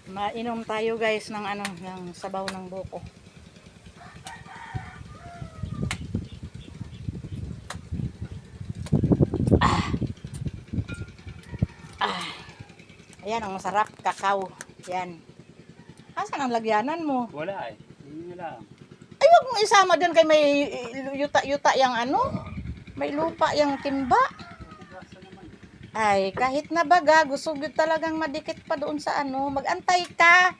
Mainom tayo guys ng ano, ng sabaw ng buko. Ayan, ang masarap, kakao. Yan. Asan ang lagyanan mo? Wala eh. Yun lang. Ay, wag mong isama dyan kay may yuta-yuta yang ano. May lupa yang timba. Ay, kahit na baga, gusto ko talagang madikit pa doon sa ano. Mag-antay ka.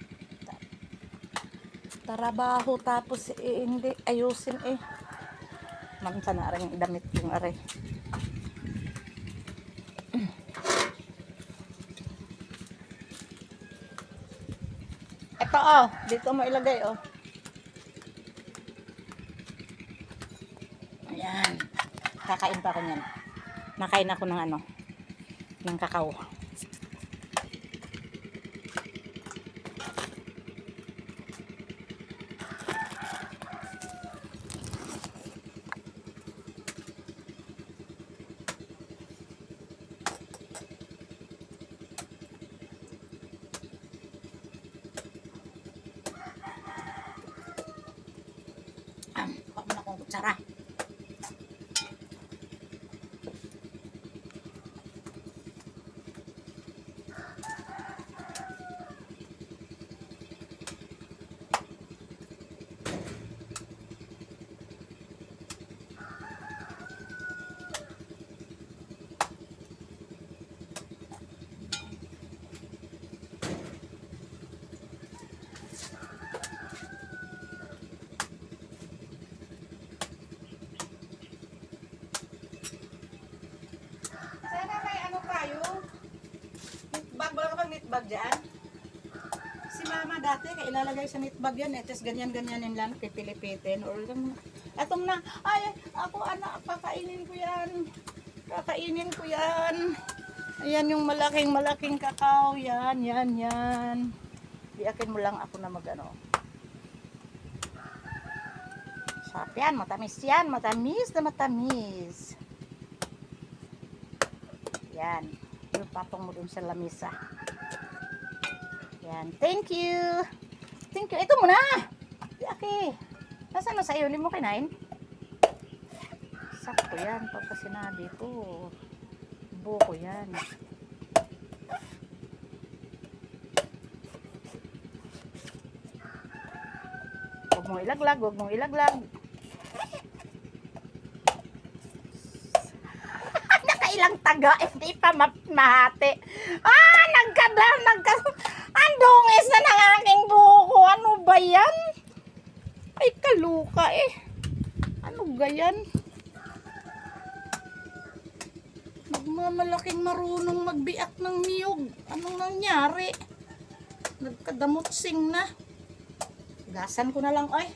Tarabaho tapos hindi ayusin eh. Mamsa na rin damit yung aray. Ito oh, dito mo ilagay oh. Ayan. Kakain pa ako niyan. Nakain ako ng ano, ng kakao. Kuha mo na akong kutsara. Sana may ano tayo? Meatbag, wala ka bang meatbag dyan? Si mama dati, kaya ilalagay sa meatbag yan eh. Tapos ganyan-ganyanin lang, pipilipitin. Or etong na, ay, ako anak, kakainin ko yan. Kakainin ko yan. Ayan yung malaking kakao. Yan, yan, yan. Biakin mo lang ako na mag-ano. Sarap yan, matamis yan. Matamis na matamis. Yan. Yung patong mo dun sa lamisa. Yan. Thank you. Thank you. Ito muna. Okay. Nasaan na sa'yo? Hindi mo kinain? Sakto yan. Pagka sinabi ko. Buko yan. Huwag mong ilaglag. Huwag mong ilaglag. Nakailang taga. Hindi pa mahati. Ang dungis na ng aking buko. Ano ba yan? Ay, kaluka eh. Ano ba yan? Nagmamalaking marunong magbiak ng niyog. Anong nangyari? Nagkadamutsing na. Gasan ko na lang ay.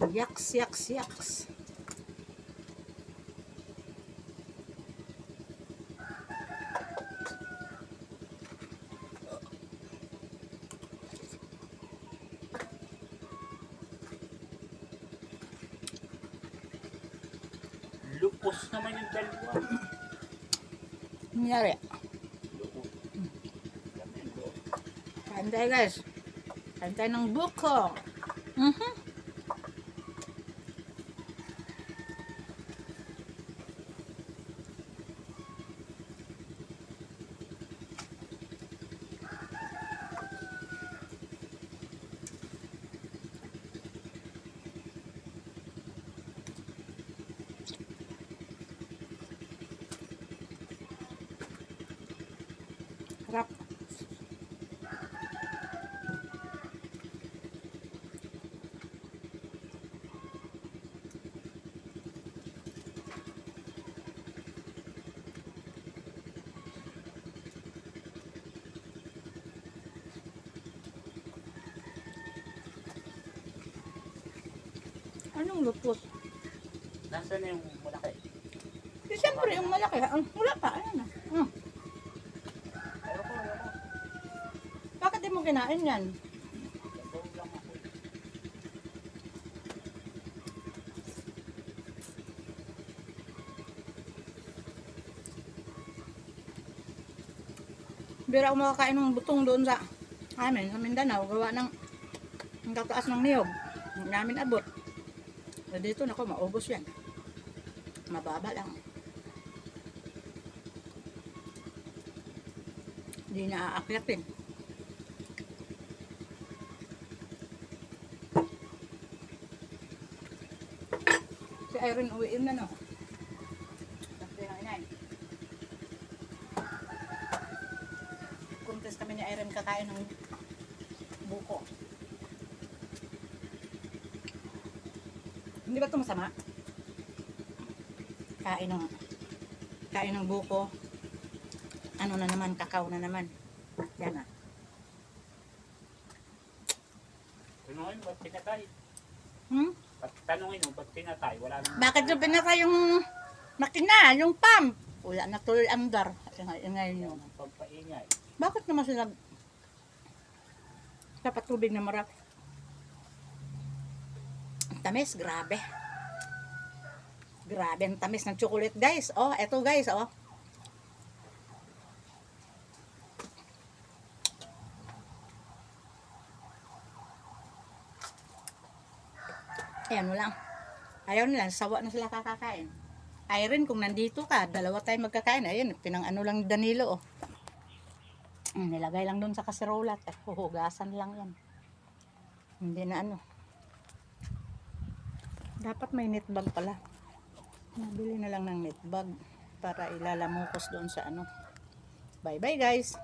Yaks, yaks, yaks. Lupos naman yung dalawa. Nangyari. Lupos. Kain tayo guys. Kain tayo ng buko. Sarap. Anong lupos? Nasaan na yung malaki? Eh, siyempre, yung malaki. Wala pa. Ayan na. Ayoko. Bakit di mo kinain yan? Sabaw lang ako. Bira ako makakain ng butong doon sa amin, sa Mindanao. Gawa ng ang kataas ng niyog. Hindi namin abot. So, dito, nako, maubos yan. Mababa lang. Hindi na aakyatin. Si Irene uwiin na, no? Sabi ng inay. Contest kami ni Irene kakain ng buko. Hindi ba ito masama? Kain ng buko. Ano na naman, kakao na naman. Yan ah. Tanungin mo, ba't pinatay? Tanungin mo, ba't pinatay? Wala nang... Bakit yung pinatay yung makina, yung pump? Wala na tuloy andar. Ngayon yun. Ang pampaingay. Bakit naman sila dapat tubig na marami? Ang tamis, grabe. Grabe ang tamis ng chocolate, guys. Oh, eto guys, oh. Ayan mo lang. Ayaw nila, sawa na sila kakakain. Irene, kung nandito ka, dalawa tayo magkakain. Ayun, pinang-ano lang ni Danilo, oh. Nilagay lang doon sa kaserola at huhugasan lang yan. Hindi na ano. Dapat may netbag pala. Nabili na lang ng netbag para ilalamukos doon sa ano. Bye bye guys.